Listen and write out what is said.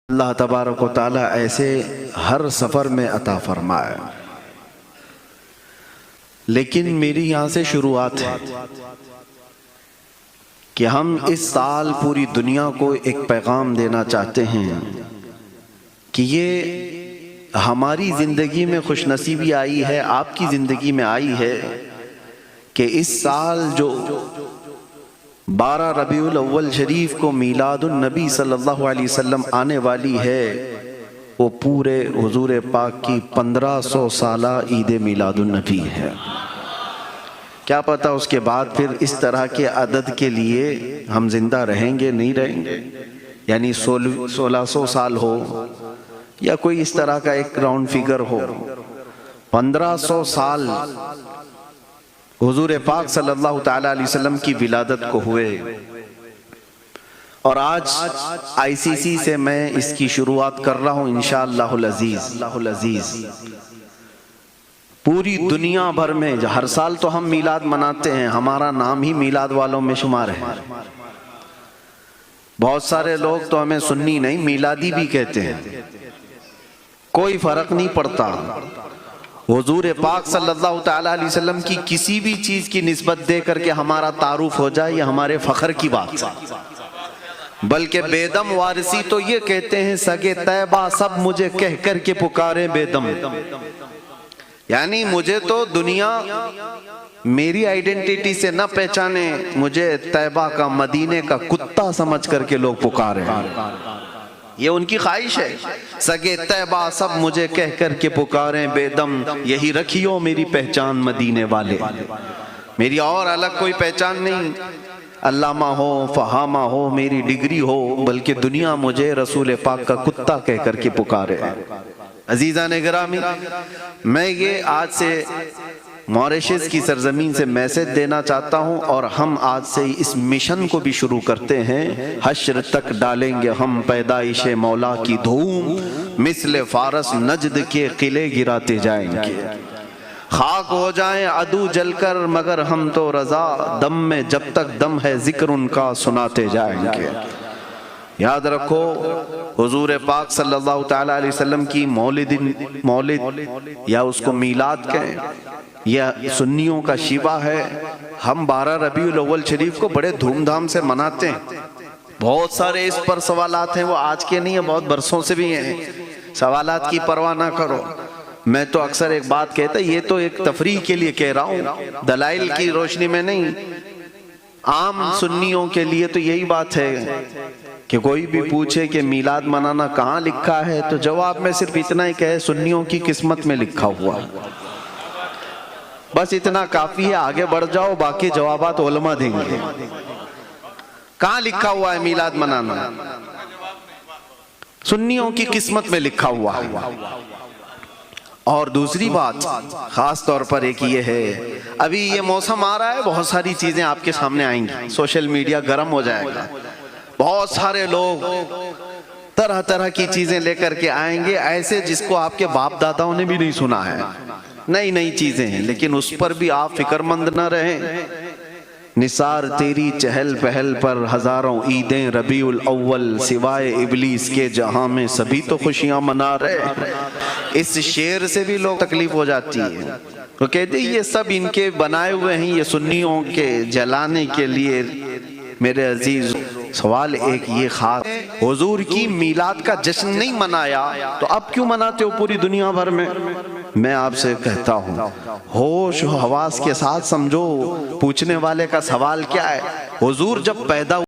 اللہ تبارک و تعالی ایسے ہر سفر میں عطا فرمائے۔ لیکن میری یہاں سے شروعات ہے کہ ہم اس سال پوری دنیا کو ایک پیغام دینا چاہتے ہیں کہ یہ ہماری زندگی میں خوش نصیبی آئی ہے، آپ کی زندگی میں آئی ہے کہ اس سال جو 12 ربیع الاول شریف کو میلاد النبی صلی اللہ علیہ وسلم آنے والی ہے، وہ پورے حضور پاک کی 1500 سالہ عید میلاد النبی ہے۔ کیا پتہ اس کے بعد پھر اس طرح کے عدد کے لیے ہم زندہ رہیں گے نہیں رہیں گے، یعنی 1600 سال ہو یا کوئی اس طرح کا ایک راؤنڈ فگر ہو۔ 1500 سال حضور پاک صلی اللہ تعالیٰ علیہ وسلم کی ولادت کو ہوئے، اور آج آئی سی سی سے میں اس کی شروعات کر رہا ہوں انشاءاللہ العزیز۔ پوری دنیا بھر میں ہر سال تو ہم میلاد مناتے ہیں، ہمارا نام ہی میلاد والوں میں شمار ہے۔ بہت سارے لوگ تو ہمیں سنی نہیں میلادی بھی کہتے ہیں، کوئی فرق نہیں پڑتا۔ حضور پاک صلی اللہ تعالیٰ علیہ وسلم کی کسی بھی چیز کی نسبت دے کر کے ہمارا تعارف ہو جائے، یہ ہمارے فخر کی بات ہے۔ بلکہ بیدم وارثی تو یہ کہتے ہیں سگے طیبہ سب مجھے کہہ کر کے پکارے بیدم، یعنی مجھے تو دنیا میری آئیڈینٹیٹی سے نہ پہچانے، مجھے طیبہ کا مدینے کا کتا سمجھ کر کے لوگ پکارے ہیں۔ یہ ان کی خواہش ہے، سگے طیبہ سب مجھے کہہ کر کے پکاریں بیدم، یہی رکھیو میری پہچان مدینے والے، میری اور الگ کوئی پہچان نہیں، علامہ ہو فہامہ ہو میری ڈگری ہو، بلکہ دنیا مجھے رسول پاک کا کتا کہہ کر کے پکارے۔ عزیزان گرامی، میں یہ آج سے موریشس کی سرزمین سے میسج دینا چاہتا ہوں، اور ہم آج سے اس مشن کو بھی شروع کرتے ہیں۔ حشر تک ڈالیں گے ہم پیدائش مولا کی دھوم، مثل فارس نجد کے قلعے گراتے جائیں گے، خاک ہو جائیں عدو جل کر مگر ہم تو رضا، دم میں جب تک دم ہے ذکر ان کا سناتے جائیں گے۔ یاد رکھو حضور پاک صلی اللہ تعالیٰ علیہ وسلم کی مولد یا اس کو میلاد کہیں، یہ سنیوں کا شیبہ ہے۔ ہم 12 ربیع الاول شریف کو بڑے دھوم دھام سے مناتے ہیں۔ بہت سارے اس پر سوالات ہیں، وہ آج کے نہیں ہیں، بہت برسوں سے بھی ہیں۔ سوالات کی پرواہ نہ کرو، میں تو اکثر ایک بات کہتا یہ تو ایک تفریح کے لیے کہہ رہا ہوں، دلائل کی روشنی میں نہیں۔ عام سنیوں کے لیے تو یہی بات ہے کہ کوئی بھی پوچھے کہ میلاد منانا کہاں لکھا ہے، تو جواب میں صرف اتنا ہی کہے سنیوں کی قسمت میں لکھا ہوا، بس اتنا کافی ہے۔ آگے بڑھ جاؤ، باقی جوابات علماء دیں گے۔ کہاں لکھا ہوا ہے میلاد منانا؟ سنیوں کی قسمت میں لکھا ہوا ہے۔ اور دوسری بات خاص طور پر ایک یہ ہے، ابھی یہ موسم آ رہا ہے، بہت ساری چیزیں آپ کے سامنے آئیں گی، سوشل میڈیا گرم ہو جائے گا، بہت سارے لوگ طرح طرح کی چیزیں لے کر کے آئیں گے، ایسے جس کو آپ کے باپ داداؤں نے بھی نہیں سنا ہے، نئی چیزیں ہیں، لیکن اس پر بھی آپ فکر مند نہ رہیں۔ نثار تیری چہل پہل پر ہزاروں عیدیں ربیع الاول، سوائے ابلیس کے جہاں میں سبھی تو خوشیاں منا رہے۔ اس شعر سے بھی لوگ تکلیف ہو جاتی ہے، وہ کہتے ہیں یہ سب ان کے بنائے ہوئے ہیں، یہ سنیوں کے جلانے کے لیے۔ میرے عزیز، سوال ایک یہ خاص، حضور کی میلاد کا جشن نہیں منایا تو اب کیوں مناتے ہو پوری دنیا بھر میں؟ میں آپ سے کہتا ہوں ہوش و حواس کے ساتھ سمجھو، پوچھنے والے کا سوال کیا ہے؟ حضور جب پیدا